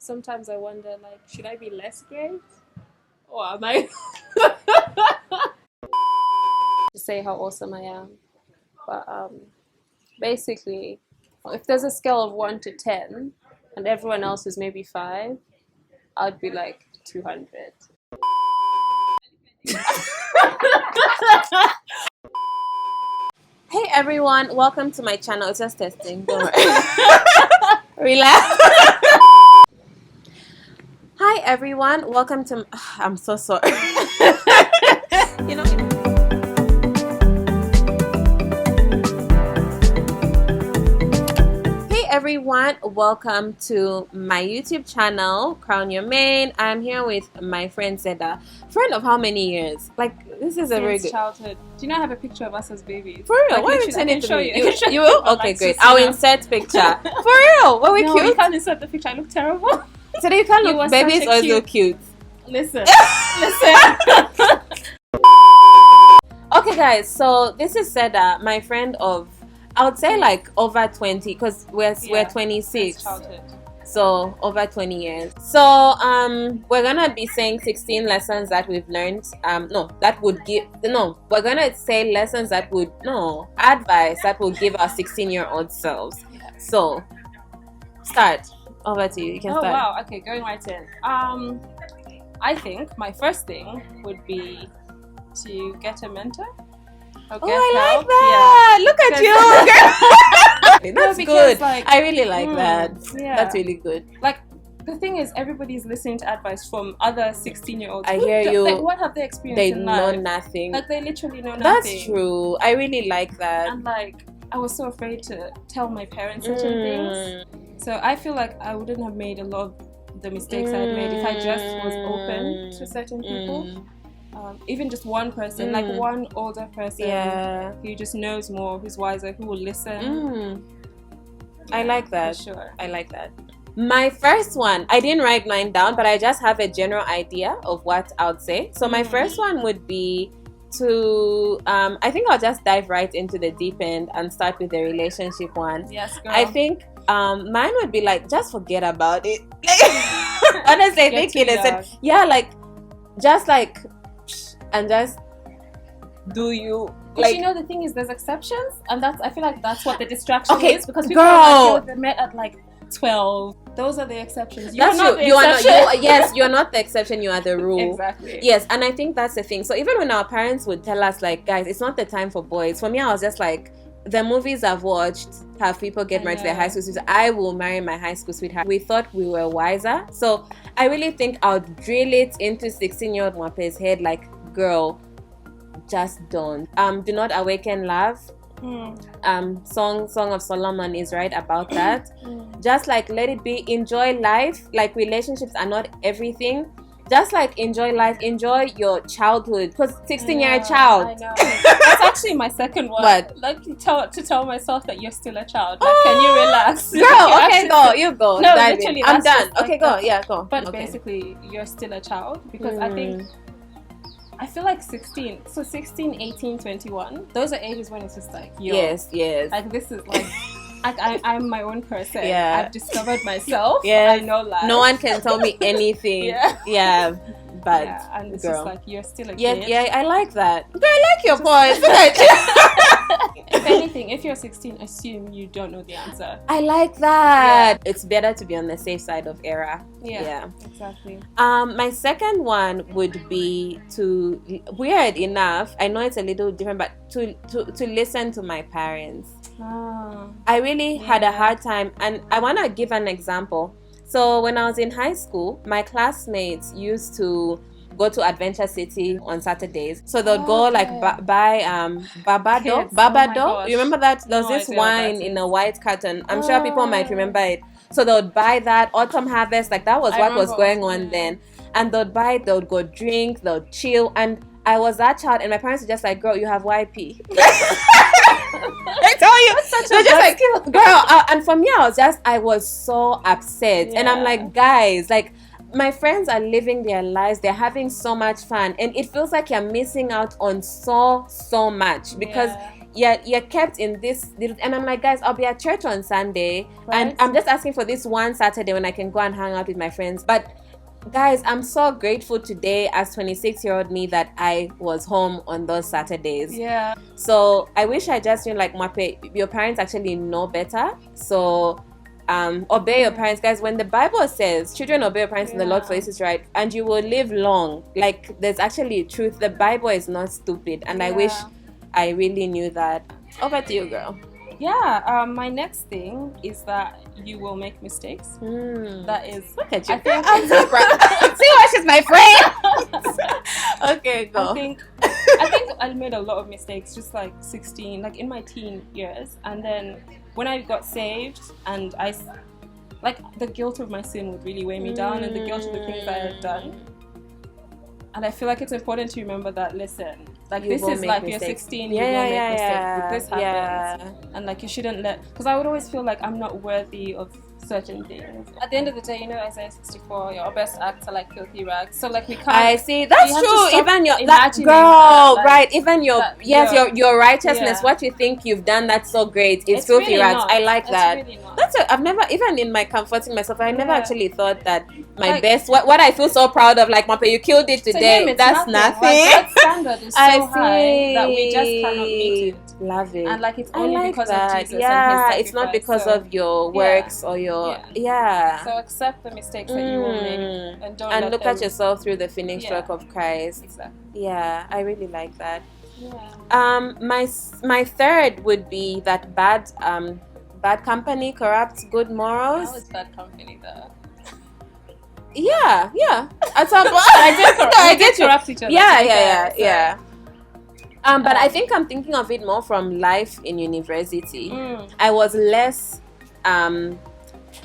sometimes I wonder, like, should I be less great? Or am I to say how awesome I am? But basically, if there's a scale of 1 to 10 and everyone else is maybe 5, I'd be like 200. Hey everyone, welcome to my channel. It's just testing, don't worry. Relax. Hi everyone, welcome to I'm so sorry. you know Hey everyone, welcome to my YouTube channel, Crown Your Main. I'm here with my friend Seda. Friend of how many years? Like, this is a very good childhood. Do you know I have a picture of us as babies? For real? Like, why are you sending it to me? You will? Okay, great. I'll insert picture. For real? Were we No, cute? you can't insert the picture. I look terrible. So you can't You look were babies such a or look cute. Listen. Okay guys, so this is Seda, my friend of, I would say like over 20, because we're 26. So over 20 years. So we're gonna be saying 16 lessons that we've learned. We're gonna say lessons that would advice that will give our 16-year-old selves. So start. Over to you. You can start. Oh wow, okay, going right in. I think my first thing would be to get a mentor. I like that. Yeah. Look at you. That's good. Like, I really like that. Yeah. That's really good. Like, the thing is, everybody's listening to advice from other 16-year-olds. I hear you. Like, what have they experienced They in know life? nothing. Like, they literally know nothing. That's true. I really like that. And like, I was so afraid to tell my parents certain things. So I feel like I wouldn't have made a lot of the mistakes I had made if I just was open to certain people. Even just one person, like one older person who just knows more, who's wiser, who will listen. Yeah, I like that. For sure. I like that. My first one, I didn't write mine down, but I just have a general idea of what I would say. So my first one would be to, I think I'll just dive right into the deep end and start with the relationship one. Yes, girl. I think mine would be like, just forget about it. Honestly, I think it is. Yeah, like, just like, and just do you. Like, you know, the thing is, there's exceptions, and I feel like that's what the distraction is, because people they met at like 12. Those are the exceptions. You're not the exception. Yes, you're not the exception, you are the rule. Exactly. Yes, and I think that's the thing. So even when our parents would tell us, like, guys, it's not the time for boys, for me, I was just like, the movies I've watched have people get married to their high school sweetheart. I will marry my high school sweetheart. We thought we were wiser. So I really think I'll drill it into 16-year-old Mwape's head, like, girl, just don't. Do not awaken love. Song of Solomon is right about that. Just like, let it be. Enjoy life. Like, relationships are not everything. Just like, enjoy life, enjoy your childhood, because 16-year child. I know. That's actually my second one. What? Like, to tell myself that you're still a child. Like, can you relax? Girl, okay, go. You go. No, literally, I'm done. Like, okay, go. Yeah, go. But okay. basically, you're still a child, because I feel like 16. So 16, 18, 21. Those are ages when it's just like, yo. Yes. Like, this is like, I'm my own person. Yeah. I've discovered myself. Yes. I know life. No one can tell me anything. Yeah. But and it's girl. just like, you're still a kid. Yeah, I like that. I like your voice. If anything, if you're 16, assume you don't know the answer. I like that. Yeah. It's better to be on the safe side of error. Yeah, exactly. My second one would be to, weird enough, I know it's a little different, but to listen to my parents. I really had a hard time, and I want to give an example. So when I was in high school, my classmates used to go to Adventure City on Saturdays. So they'd go like buy Babado. You remember that? There was this wine in a white carton. I'm sure people might remember it. So they would buy that. Autumn Harvest, like that was what was going on then. And they'd buy it, they would go drink, they would chill. And I was that child, and my parents were just like, girl, you have YP. I tell you, they're just like, girl. And for me, I was so upset. And I'm like, guys, like, my friends are living their lives, they're having so much fun, and it feels like you're missing out on so much, because you're kept in this little, and I'm like, guys, I'll be at church on Sunday, Right. and I'm just asking for this one Saturday when I can go and hang out with my friends. But guys, I'm so grateful today as 26-year-old me that I was home on those Saturdays. Yeah. So I wish I just knew, like, Mape, your parents actually know better. So obey your parents, guys. When the Bible says children obey your parents in the Lord, for this is right, and you will live long, like, there's actually truth. The Bible is not stupid, and I wish I really knew that. Over to you, girl. Yeah, my next thing is that you will make mistakes. That is, look at you. I think, I'm so proud. See why she's my friend. Okay, go. I think I made a lot of mistakes, just like 16, like in my teen years, and then when I got saved, and like, the guilt of my sin would really weigh me down, and the guilt of the things that I had done. And I feel like it's important to remember that, listen, like, this is life. You're 16, you will make mistakes. This happens. And, like, you shouldn't because I would always feel like I'm not worthy of certain things. At the end of the day, you know, Isaiah 64, your best acts are like filthy rags. So, like, we can't. I see. That's true. Even your that girl, like, right? Even your your righteousness, what you think you've done that's so great, it's filthy really rags. Not. I like that. Really not. That's I've never, even in my comforting myself, I never actually thought that my best, what I feel so proud of, like, Mape, you killed it today. Him, that's nothing. Like, that standard is so high that we just cannot meet it. Love it. And, like, it's only because of Jesus. Yeah, and his it's not because of your works or your So accept the mistakes that you will make, and don't look at yourself through the finished work of Christ. Exactly. Yeah, I really like that. Yeah. My third would be that bad company corrupts good morals. How is bad company though? Yeah. At some point, I did corrupt each other. Yeah. But I think I'm thinking of it more from life in university. I was less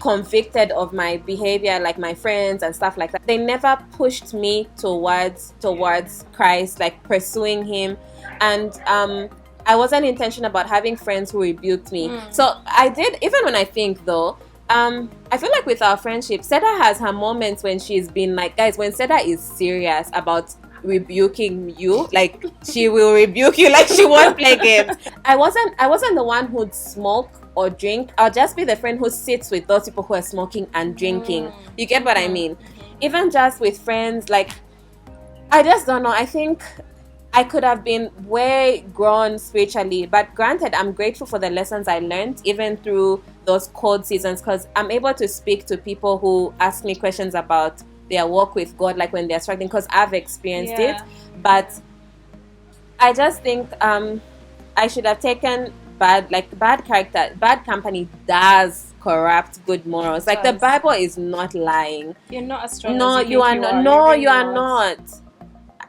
convicted of my behavior, like my friends and stuff like that. They never pushed me towards Christ, like pursuing him, and I wasn't intentional about having friends who rebuked me. So I did, even when I think though, I feel like with our friendship, Seda has her moments when she's been like, guys, when Seda is serious about rebuking you, like, she will rebuke you, like, she won't play games. I wasn't the one who'd smoke or drink. I'll just be the friend who sits with those people who are smoking and drinking. You get what I mean? Even just with friends, like, I just don't know. I think I could have been way grown spiritually, but granted, I'm grateful for the lessons I learned even through those cold seasons, because I'm able to speak to people who ask me questions about their walk with God, like when they're struggling, because I've experienced it. But I just think I should have taken bad character. Bad company does corrupt good morals. Like, the Bible is not lying. You're not as strong No, as you are not. No, you are not.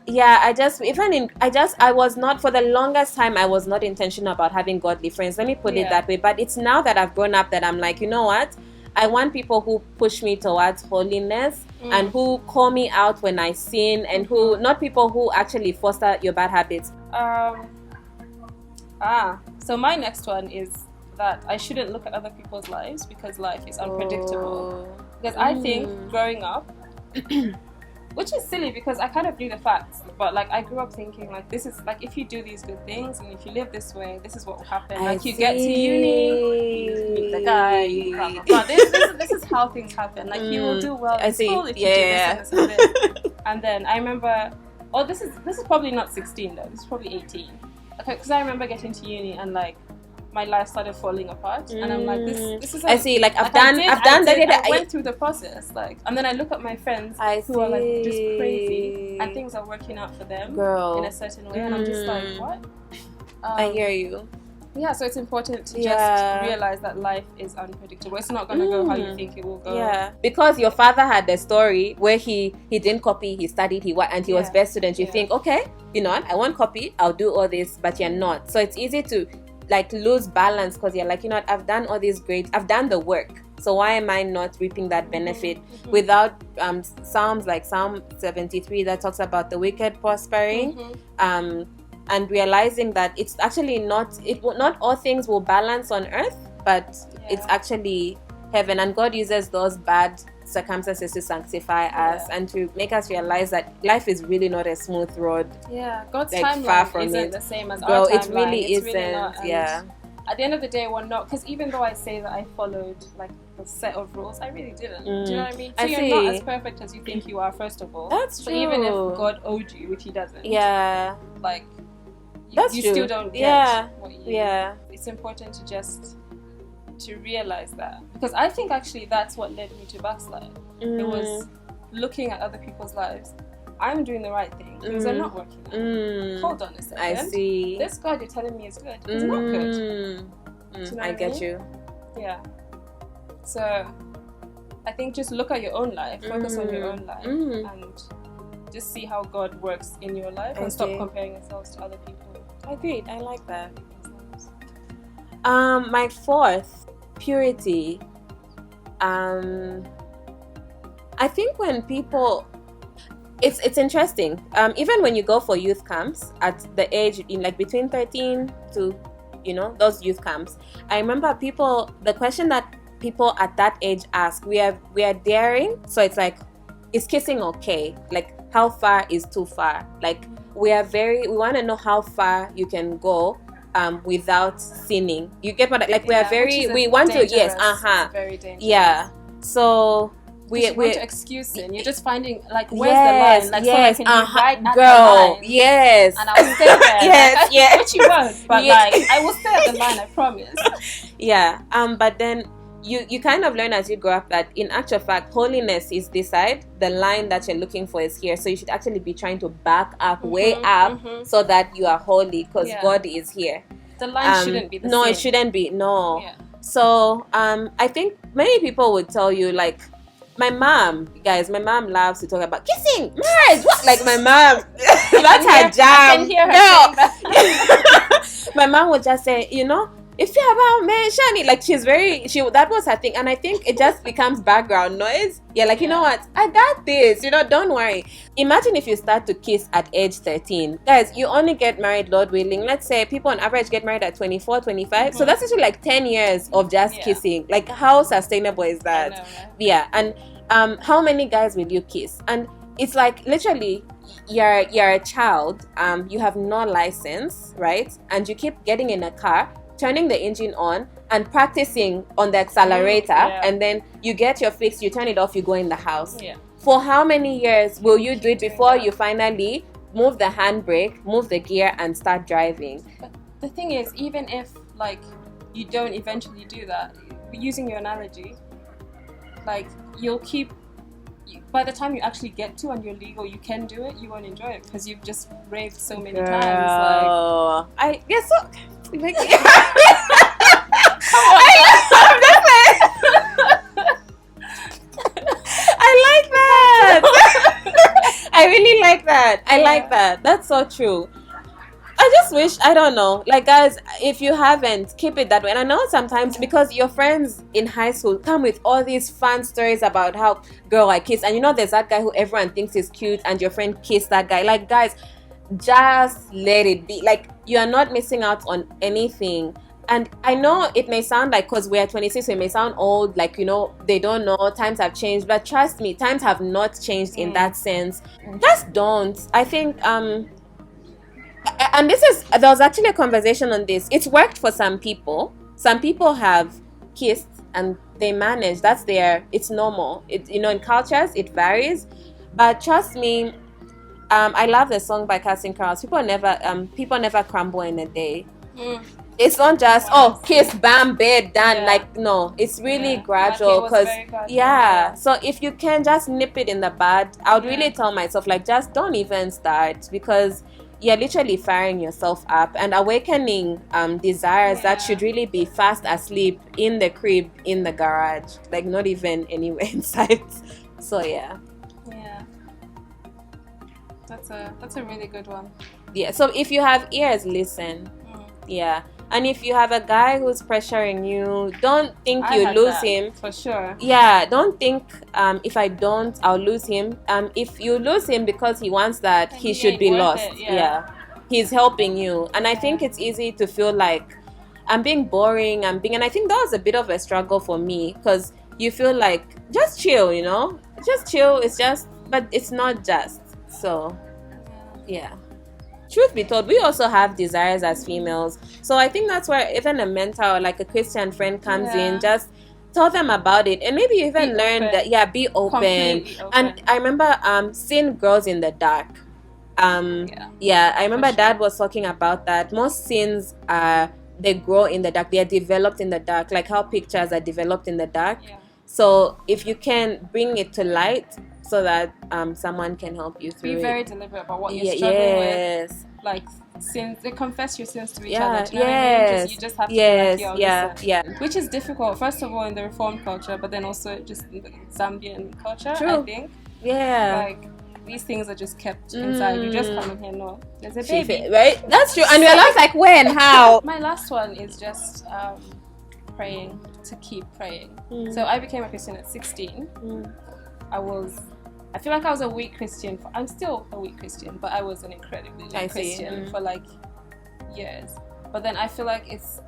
Yeah, I was not, for the longest time, I was not intentional about having godly friends. Let me put it that way. But it's now that I've grown up that I'm like, you know what? I want people who push me towards holiness and who call me out when I sin, and who, not people who actually foster your bad habits. So my next one is that I shouldn't look at other people's lives because life is unpredictable. Because I think growing up, which is silly because I kind of knew the facts, but, like, I grew up thinking, like, this is, like, if you do these good things and if you live this way, this is what will happen. Like, you get to uni, you meet the guy, you blah, blah, blah. This is how things happen. Like, you will do well in school if you do this and this. And then I remember, this is probably not 16 though, this is probably 18. Okay, because I remember getting to uni and, like, my life started falling apart, and I'm like, this is. I see. Like, I went through the process, like, and then I look at my friends who are, like, just crazy, and things are working out for them, in a certain way, and I'm just like, what? I hear you. Yeah, so it's important to just realize that life is unpredictable. It's not going to go how you think it will go. Yeah, because your father had a story where he didn't copy, he studied, he was best student. You think, okay, you know what? I won't copy, I'll do all this, but you're not. So it's easy to, like, lose balance because you're like, you know what? I've done all this great. I've done the work. So why am I not reaping that benefit? Without Psalms like Psalm 73 that talks about the wicked prospering. And realizing that it's actually not all things will balance on earth, but it's actually heaven, and God uses those bad circumstances to sanctify us and to make us realize that life is really not a smooth road. Yeah, God's like, timeline far from isn't it. the same as Bro, our timeline. it really It's isn't. Really not. And yeah. At the end of the day, we're not, because even though I say that I followed like a set of rules, I really didn't. Do you know what I mean? So you're not as perfect as you think you are, first of all. That's true. So even if God owed you, which He doesn't, like you true. still don't get what you. Yeah. It's important to just to realize that, because I think actually that's what led me to backslide. It was looking at other people's lives. I'm doing the right thing. Things are not working out. Hold on a second. I see. This God you're telling me is good. It's not good. Do you know I get you. Yeah. So I think just look at your own life, focus on your own life, and just see how God works in your life, and stop comparing yourselves to other people. Agreed. I like that. My fourth, purity. I think when people, it's interesting. Even when you go for youth camps at the age in like between 13 to, those youth camps, I remember the question that people at that age ask, we are daring, so it's like, is kissing okay? Like, how far is too far? Like, we want to know how far you can go without sinning. You get what? Like, we are we want to, yes, very dangerous. Yeah. So we want to excuse sin. You're just finding like, where's the line? Like, yes, so I can be right at girl, the line. yes, and I will stay there. yes, like, which you won't, but like, I will stay at the line. I promise. Yeah. But then you kind of learn as you grow up that in actual fact, holiness is this side. The line that you're looking for is here. So you should actually be trying to back up, way up, so that you are holy, because God is here. The line shouldn't be the same. No, it shouldn't be. No. Yeah. So I think many people would tell you, like, my mom loves to talk about kissing, marriage. What? Like, my mom, that's her jam. I can hear her saying that. My mom would just say, if you're about mention it, like, that was her thing. And I think it just becomes background noise. Yeah, like, you know what? I got this, don't worry. Imagine if you start to kiss at age 13. Guys, you only get married, Lord willing. Let's say people on average get married at 24, 25. So that's actually like 10 years of just kissing. Like, how sustainable is that? I know, right? Yeah. And how many guys will you kiss? And it's like, literally, you're a child. You have no license, right? And you keep getting in a car, turning the engine on and practicing on the accelerator, and then you get your fix, you turn it off, you go in the house. For how many years will you do it before you finally move the handbrake, move the gear, and start driving? But the thing is, even if like you don't eventually do that, using your analogy, like, you'll keep, by the time you actually get to and you're legal, you can do it, you won't enjoy it because you've just raved so many times. Like, Like, I like that. I really like that. I like that. That's so true. I just wish, I don't know, like, guys, if you haven't, keep it that way. And I know sometimes, because your friends in high school come with all these fun stories about how, girl, I kissed, and there's that guy who everyone thinks is cute, and your friend kissed that guy. Like, guys, just let it be. Like, you are not missing out on anything. And I know it may sound like, because we're 26, so it may sound old, like, they don't know, times have changed. But trust me, times have not changed in that sense. Just don't. I think and there was actually a conversation on this. It's worked for some people. Some people have kissed and they manage. It's normal. In cultures it varies. But trust me, I love the song by Casting Crowds. People never crumble in a day. It's not just kiss, bam, bed, done. Like, no, it's really gradual. Because so if you can just nip it in the bud, I would really tell myself, like, just don't even start, because you're literally firing yourself up and awakening desires that should really be fast asleep in the crib, in the garage, like, not even anywhere inside. So that's a really good one. So if you have ears, listen. And if you have a guy who's pressuring you, don't think you lose him. For sure. Don't think if I don't, I'll lose him. If you lose him because he wants that, he should be lost. He's helping you. And I think it's easy to feel like I'm being boring, and I think that was a bit of a struggle for me, because you feel like just chill, just chill. But it's not just. So yeah. Truth be told, we also have desires as females. So I think that's where even a mentor or like a Christian friend comes in, just tell them about it. And maybe you even learn that, be open. And I remember seeing girls in the dark. I remember Dad was talking about that. Most sins they grow in the dark. They are developed in the dark, like how pictures are developed in the dark. So if you can bring it to light, so that someone can help you through it. Be very deliberate about what you're struggling with. Like sins, they confess your sins to each other. Do you know what I mean? You just have to be like, which is difficult. First of all, in the Reformed culture, but then also just in the Zambian culture. I think. Like these things are just kept inside. You just come in here, no, there's a baby, right? That's true. And you're like, when, how? My last one is just praying, to keep praying. So I became a Christian at 16. I feel like I was a weak Christian. I'm still a weak Christian, but I was an incredibly weak Christian for like years. But then I feel like it's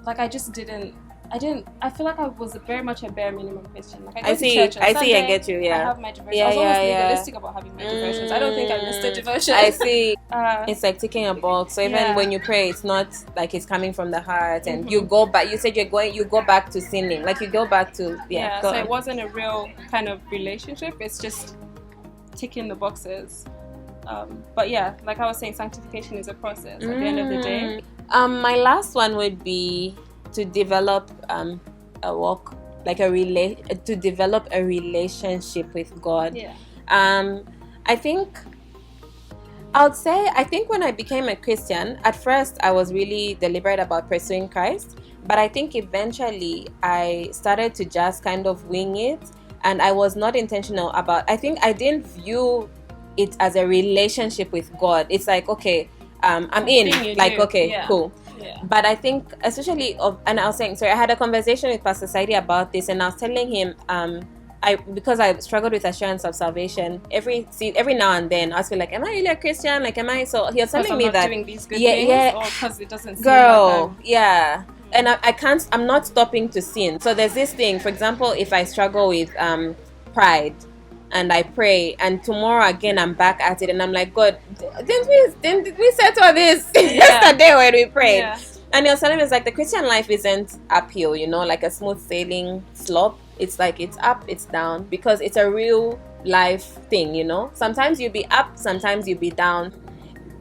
like I feel like I was very much a bare minimum Christian. Like I go to church on Sunday, I get you. I have my devotions. I was almost legalistic about having my devotions. I don't think I missed a devotion. I see. It's like ticking a box. So even when you pray, it's not like it's coming from the heart, and you go back. You said you go back to sinning. Like you go back to So it wasn't a real kind of relationship. It's just ticking the boxes. But like I was saying, sanctification is a process. At the end of the day. My last one would be to develop to develop a relationship with God. I think when I became a Christian, at first I was really deliberate about pursuing Christ, but I think eventually I started to just kind of wing it, and I was not intentional about. I think I didn't view it as a relationship with God. It's like, okay, I'm in, like, okay, cool. But I think especially and I was saying, sorry, I had a conversation with Pastor Saidi about this, and I was telling him because I struggled with assurance of salvation, every now and then I was like, am I really a Christian? Like, am I? So he was telling me that doing these good things, or because it doesn't seem and I'm not stopping to sin. So there's this thing, for example, if I struggle with pride and I pray, and tomorrow again I'm back at it, and I'm like, God, didn't we settle this yesterday when we prayed? And he was telling me, it's like the Christian life isn't uphill, like a smooth sailing slope. It's like it's up, it's down, because it's a real life thing, Sometimes you'll be up, sometimes you'll be down.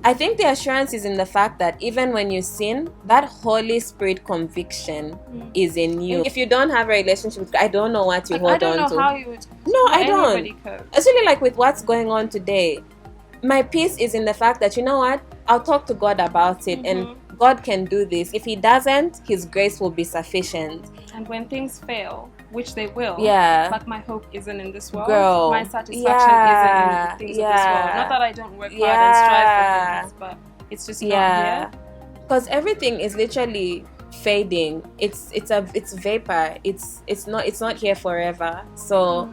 I think the assurance is in the fact that even when you sin, that Holy Spirit conviction is in you. If you don't have a relationship with God, I don't know what you hold on to. I don't know how you would. No, I don't. Especially like with what's going on today. My peace is in the fact that, you know what? I'll talk to God about it, and God can do this. If He doesn't, His grace will be sufficient. And when things fail, which they will, like my hope isn't in this world. Girl, my satisfaction isn't in the things of this world. Not that I don't work hard and strive for things, but it's just not here. Because everything is literally fading. It's vapor. It's not here forever. So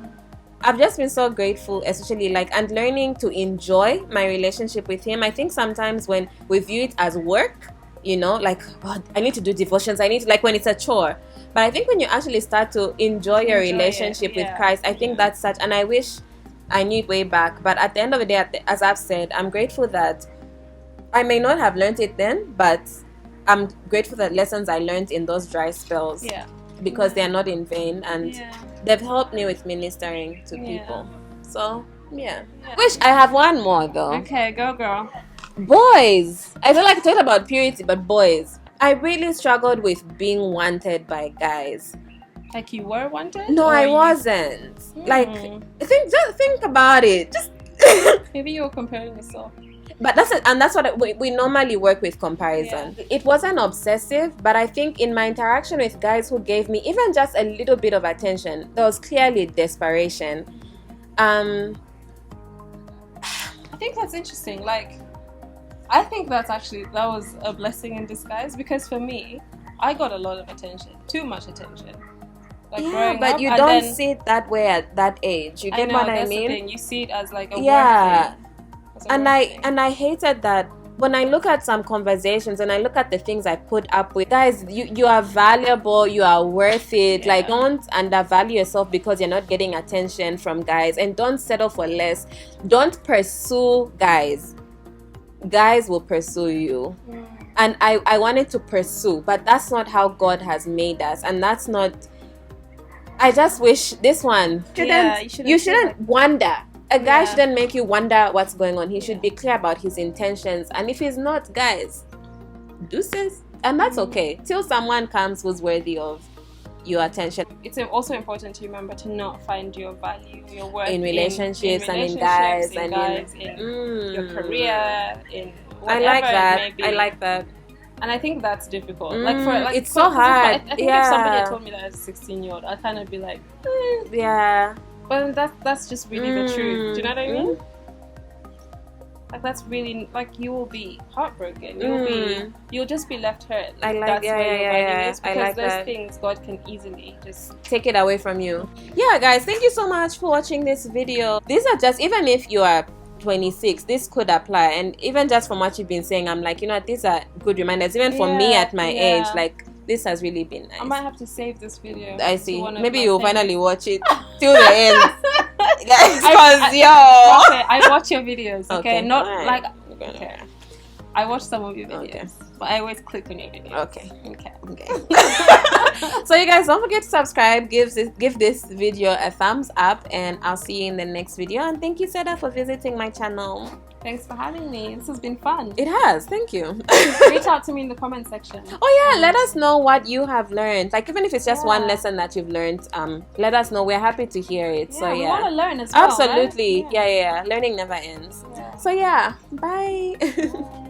I've just been so grateful, especially and learning to enjoy my relationship with Him. I think sometimes when we view it as work, oh, I need to do devotions. I need to, when it's a chore. But I think when you actually start to enjoy your relationship with Christ, I think that's such, and I wish I knew it way back. But at the end of the day, as I've said, I'm grateful that I may not have learned it then, but I'm grateful that lessons I learned in those dry spells, because they're not in vain, and they've helped me with ministering to people. So, Wish I have one more though. Okay, go girl. Boys. I feel like I talked about purity, but boys. I really struggled with being wanted by guys. Like you were wanted? No, I wasn't. Think about it. Just maybe you were comparing yourself. But that's what we normally work with comparison. It wasn't obsessive, but I think in my interaction with guys who gave me even just a little bit of attention, there was clearly desperation. I think that's interesting. I think that was a blessing in disguise, because for me, I got a lot of attention, too much attention. But you don't see it that way at that age. You get what I mean? The thing. You see it as a work thing. And I hated that. when I look at some conversations and I look at the things I put up with, guys, you are valuable, you are worth it. Like, don't undervalue yourself because you're not getting attention from guys, and don't settle for less. Don't pursue guys. Guys will pursue you. And I wanted to pursue, but that's not how God has made us, and that's not. I just wish this one you shouldn't wonder. A guy shouldn't make you wonder what's going on. He should be clear about his intentions, and if he's not, guys, deuces, and that's okay till someone comes who's worthy of your attention. It's also important to remember to not find your value, your worth in relationships and in guys in your career, in whatever I like that. It may be. I like that. And I think that's difficult. It's so hard. I think if somebody had told me that as a 16-year-old, I'd kind of be like, yeah. But that's just really the truth. Do you know what I mean? Like, that's really, like, you will be heartbroken. You'll just be left hurt. I like that's where your value is, because I like those things God can easily just take it away from you. Yeah, guys, thank you so much for watching this video. These are just, even if you are 26, this could apply, and even just from what you've been saying, I'm like, you know, these are good reminders. Even for me at my age, like, this has really been nice. I might have to save this video. I see. Maybe you'll finally watch it till the end, guys. Because I watch your videos. Okay, not like I watch some of your videos, but I always click on your video. Okay. So you guys, don't forget to subscribe. Give this video a thumbs up, and I'll see you in the next video. And thank you, Seda, for visiting my channel. Thanks for having me. This has been fun. It has. Thank you. Reach out to me in the comment section. Oh yeah, let us know what you have learned. Like, even if it's just one lesson that you've learned, let us know. We're happy to hear it. Yeah, so we want to learn as well. Absolutely. Right? Yeah. Learning never ends. So yeah, bye. Bye.